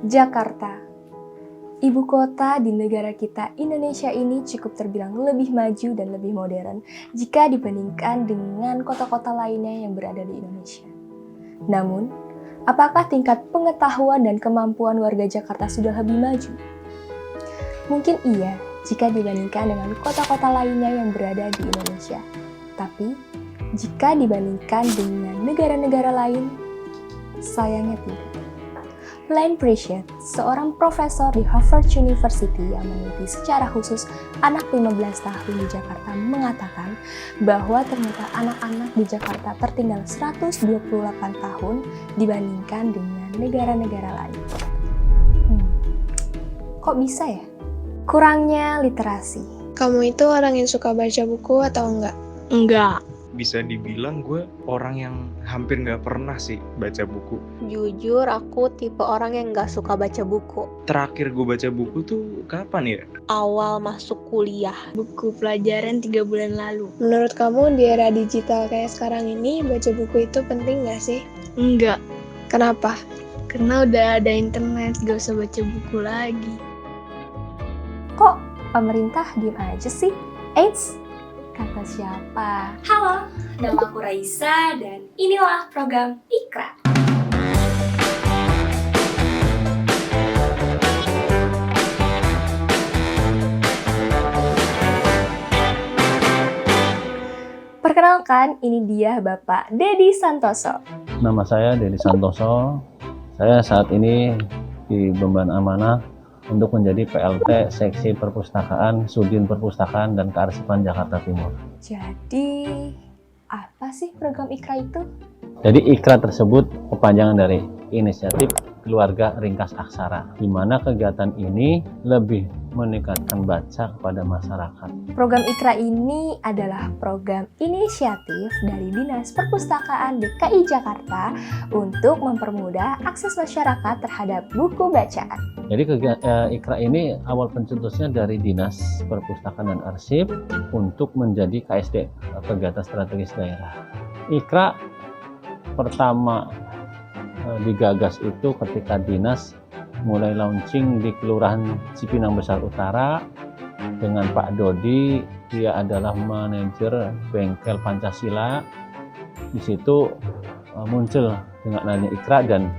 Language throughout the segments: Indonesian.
Jakarta, ibu kota di negara kita Indonesia ini cukup terbilang lebih maju dan lebih modern jika dibandingkan dengan kota-kota lainnya yang berada di Indonesia. Namun, apakah tingkat pengetahuan dan kemampuan warga Jakarta sudah lebih maju? Mungkin iya jika dibandingkan dengan kota-kota lainnya yang berada di Indonesia. Tapi, jika dibandingkan dengan negara-negara lain, sayangnya tidak. Lane Pritchett, seorang profesor di Harvard University yang meneliti secara khusus anak 15 tahun di Jakarta mengatakan bahwa ternyata anak-anak di Jakarta tertinggal 128 tahun dibandingkan dengan negara-negara lain. Kok bisa ya? Kurangnya literasi. Kamu itu orang yang suka baca buku atau enggak? Enggak. Bisa dibilang gue orang yang hampir nggak pernah sih baca buku. Jujur, aku tipe orang yang nggak suka baca buku. Terakhir gue baca buku tuh kapan ya? Awal masuk kuliah. Buku pelajaran 3 bulan lalu. Menurut kamu di era digital kayak sekarang ini, baca buku itu penting nggak sih? Enggak. Kenapa? Karena udah ada internet, gak usah baca buku lagi. Kok pemerintah diem aja sih? Eits, kata siapa? Halo, nama aku Raisa dan inilah program Ikra. Perkenalkan, ini dia Bapak Dedi Santoso. Nama saya Dedi Santoso. Saya saat ini diemban amanah untuk menjadi PLT Seksi Perpustakaan, Sudin Perpustakaan dan Kearsipan Jakarta Timur. Jadi, apa sih program Ikra itu? Jadi Ikra tersebut kepanjangan dari Inisiatif Keluarga Ringkas Aksara, di mana kegiatan ini lebih meningkatkan baca kepada masyarakat. Program Ikra ini adalah program inisiatif dari Dinas Perpustakaan DKI Jakarta untuk mempermudah akses masyarakat terhadap buku bacaan. Jadi Ikra ini awal pencetusnya dari Dinas Perpustakaan dan Arsip untuk menjadi KSD, Kegiatan Strategis Daerah. Ikra pertama digagas itu ketika Dinas mulai launching di Kelurahan Cipinang Besar Utara dengan Pak Dodi. Dia adalah manajer bengkel Pancasila. Di situ muncul dengan adanya Ikra dan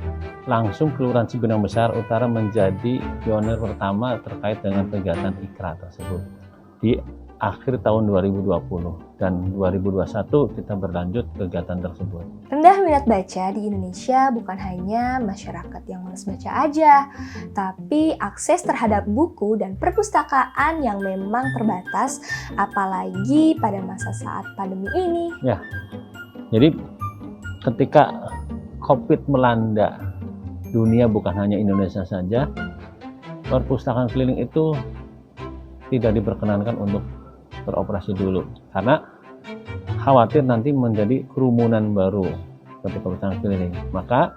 langsung Kelurahan Cipinang Besar Utara menjadi pionir pertama terkait dengan kegiatan Ikra tersebut di akhir tahun 2020 dan 2021 kita berlanjut kegiatan tersebut. Rendah minat baca di Indonesia bukan hanya masyarakat yang malas baca aja, tapi akses terhadap buku dan perpustakaan yang memang terbatas, apalagi pada masa saat pandemi ini. Ya, jadi ketika COVID melanda dunia bukan hanya Indonesia saja, perpustakaan keliling itu tidak diperkenankan untuk beroperasi dulu karena khawatir nanti menjadi kerumunan baru ketika perpustakaan keliling. Maka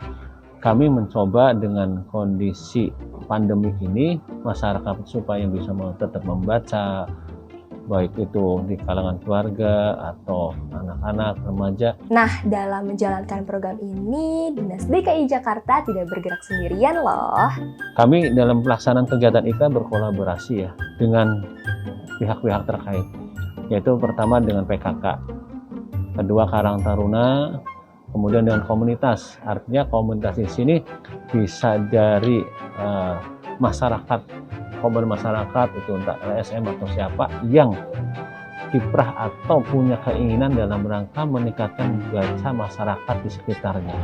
kami mencoba dengan kondisi pandemi ini masyarakat supaya bisa tetap membaca, baik itu di kalangan keluarga atau anak-anak, remaja. Nah, dalam menjalankan program ini, Dinas DKI Jakarta tidak bergerak sendirian loh. Kami dalam pelaksanaan kegiatan Ikra berkolaborasi ya dengan pihak-pihak terkait, yaitu pertama dengan PKK, kedua Karang Taruna, kemudian dengan komunitas. Artinya komunitas di sini bisa dari masyarakat, komunitas masyarakat itu entah LSM atau siapa yang kiprah atau punya keinginan dalam rangka meningkatkan baca masyarakat di sekitarnya.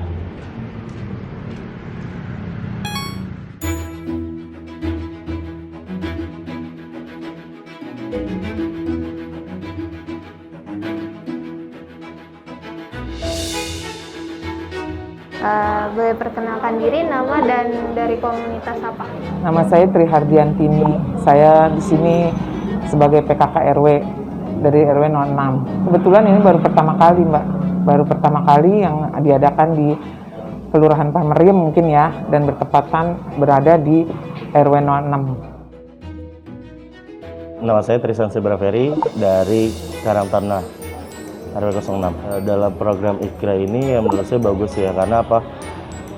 Boleh perkenalkan diri, nama dan dari komunitas apa? Nama saya Tri Hardiantini. Saya di sini sebagai PKK RW dari RW 06. Kebetulan ini baru pertama kali, Mbak. Baru pertama kali yang diadakan di Kelurahan Pameriem mungkin ya, dan bertepatan berada di RW 06. Nama saya Tristan Sebraveri dari Karang Taruna RW 06. Dalam program Ikra ini ya menurut saya bagus ya, karena apa?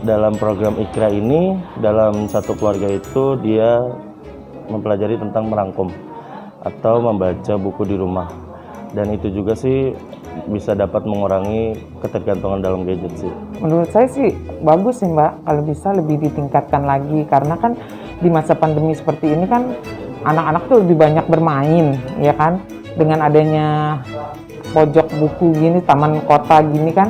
dalam program Ikra ini, dalam satu keluarga itu dia mempelajari tentang merangkum atau membaca buku di rumah. Dan itu juga sih bisa dapat mengurangi ketergantungan dalam gadget sih. Menurut saya sih bagus sih Mbak, kalau bisa lebih ditingkatkan lagi. Karena kan di masa pandemi seperti ini kan anak-anak tuh lebih banyak bermain, ya kan. Dengan adanya pojok buku gini, taman kota gini kan,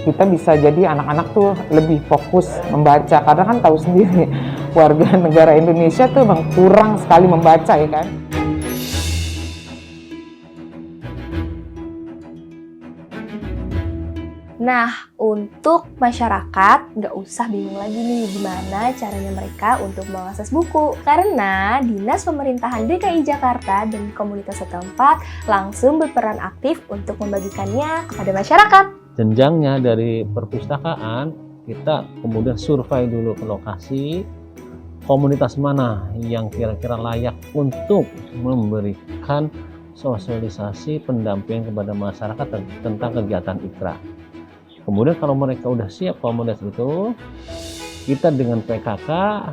kita bisa jadi anak-anak tuh lebih fokus membaca. Karena kan tahu sendiri warga negara Indonesia tuh emang kurang sekali membaca, ya kan. Nah, untuk masyarakat nggak usah bingung lagi nih gimana caranya mereka untuk mengakses buku. Karena Dinas Pemerintahan DKI Jakarta dan komunitas setempat langsung berperan aktif untuk membagikannya kepada masyarakat. Jenjangnya dari perpustakaan, kita kemudian survei dulu ke lokasi, komunitas mana yang kira-kira layak untuk memberikan sosialisasi pendampingan kepada masyarakat tentang kegiatan Ikra. Kemudian kalau mereka udah siap komunitas itu, kita dengan PKK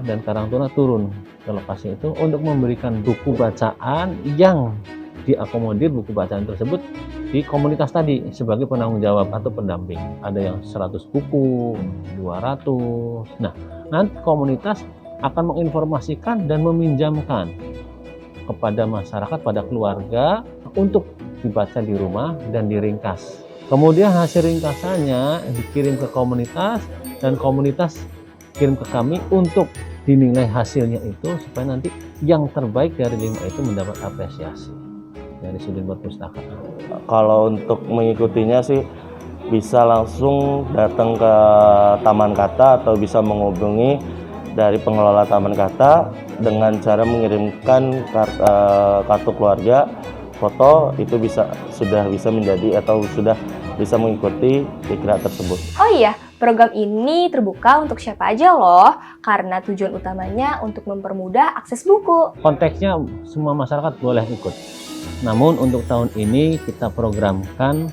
dan Karang Taruna turun ke lokasi itu untuk memberikan buku bacaan yang diakomodir buku bacaan tersebut di komunitas tadi sebagai penanggung jawab atau pendamping. Ada yang 100 buku, 200. Nah, nanti komunitas akan menginformasikan dan meminjamkan kepada masyarakat, pada keluarga untuk dibaca di rumah dan diringkas. Kemudian hasil ringkasannya dikirim ke komunitas dan komunitas kirim ke kami untuk dinilai hasilnya itu supaya nanti yang terbaik dari 5 itu mendapat apresiasi dari sudin perpustakaan. Kalau untuk mengikutinya sih bisa langsung datang ke Taman Kata atau bisa menghubungi dari pengelola Taman Kata dengan cara mengirimkan kartu keluarga, foto, itu sudah bisa menjadi atau sudah bisa mengikuti Ikra tersebut. Oh iya, program ini terbuka untuk siapa aja loh, karena tujuan utamanya untuk mempermudah akses buku. Konteksnya semua masyarakat boleh ikut. Namun untuk tahun ini kita programkan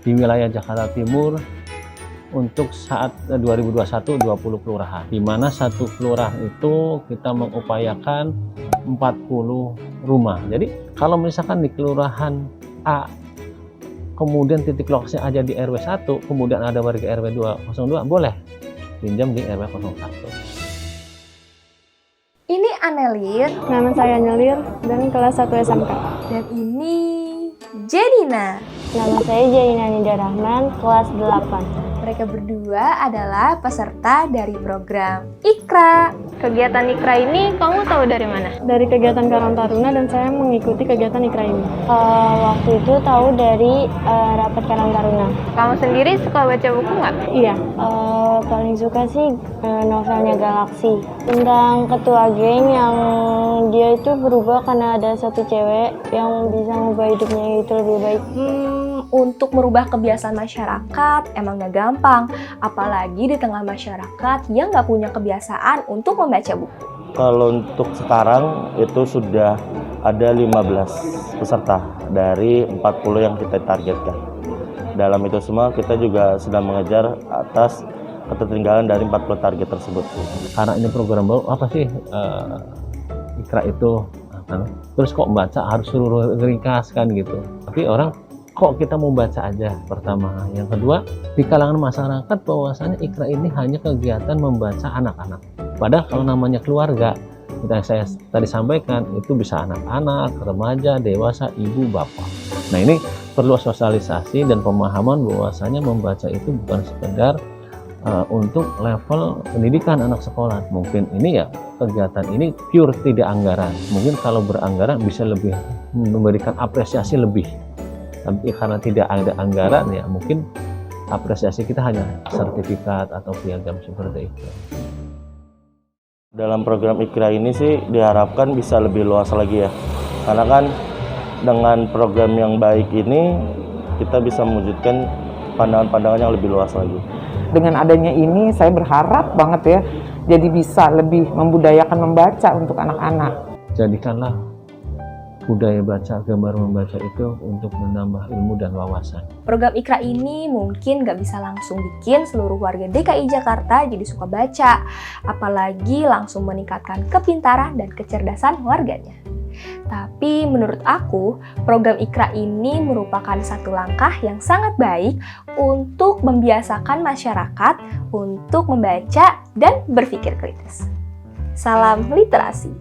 di wilayah Jakarta Timur untuk saat 2021 20 kelurahan. Di mana satu kelurahan itu kita mengupayakan 40 rumah. Jadi kalau misalkan di kelurahan A kemudian titik lokasinya aja di RW 1, kemudian ada warga RW 202, boleh pinjam di RW 01. Ini Anelir. Nama saya Nelir dan kelas 1 SMK. Dan ini Jenina. Nama saya Jaina Nida Rahman, kelas 8. Mereka berdua adalah peserta dari program Ikra. Kegiatan Ikra ini kamu tahu dari mana? Dari kegiatan Karang Taruna dan saya mengikuti kegiatan Ikra ini. Waktu itu tahu dari rapat Karang Taruna. Kamu sendiri suka baca buku nggak? Iya. Paling suka sih novelnya Galaksi. Tentang ketua geng yang dia itu berubah karena ada satu cewek yang bisa mengubah hidupnya itu lebih baik. Untuk merubah kebiasaan masyarakat emang gak gampang, apalagi di tengah masyarakat yang gak punya kebiasaan untuk membaca buku. Kalau untuk sekarang itu sudah ada 15 peserta dari 40 yang kita targetkan. Dalam itu semua kita juga sedang mengejar atas ketertinggalan dari 40 target tersebut. Karena ini program baru, apa sih Ikra itu? Terus kok baca harus suruh ringkas kan gitu. Tapi orang kok kita mau baca aja pertama. Yang kedua, di kalangan masyarakat bahwasanya Ikra ini hanya kegiatan membaca anak-anak. Padahal kalau namanya keluarga, yang saya tadi sampaikan, itu bisa anak-anak, remaja, dewasa, ibu, bapak. Nah ini perlu sosialisasi dan pemahaman bahwasanya membaca itu bukan sekedar untuk level pendidikan anak sekolah. Mungkin ini ya kegiatan ini pure tidak anggaran. Mungkin kalau beranggaran bisa lebih memberikan apresiasi lebih. Tapi karena tidak ada anggaran ya mungkin apresiasi kita hanya sertifikat atau piagam seperti itu. Dalam program Ikra ini sih diharapkan bisa lebih luas lagi ya. Karena kan dengan program yang baik ini kita bisa mewujudkan pandangan-pandangan yang lebih luas lagi. Dengan adanya ini saya berharap banget ya, jadi bisa lebih membudayakan membaca untuk anak-anak. Jadikanlah budaya baca, gemar membaca itu untuk menambah ilmu dan wawasan. Program Iqra ini mungkin nggak bisa langsung bikin seluruh warga DKI Jakarta jadi suka baca, apalagi langsung meningkatkan kepintaran dan kecerdasan warganya. Tapi menurut aku, program Iqra ini merupakan satu langkah yang sangat baik untuk membiasakan masyarakat untuk membaca dan berpikir kritis. Salam literasi!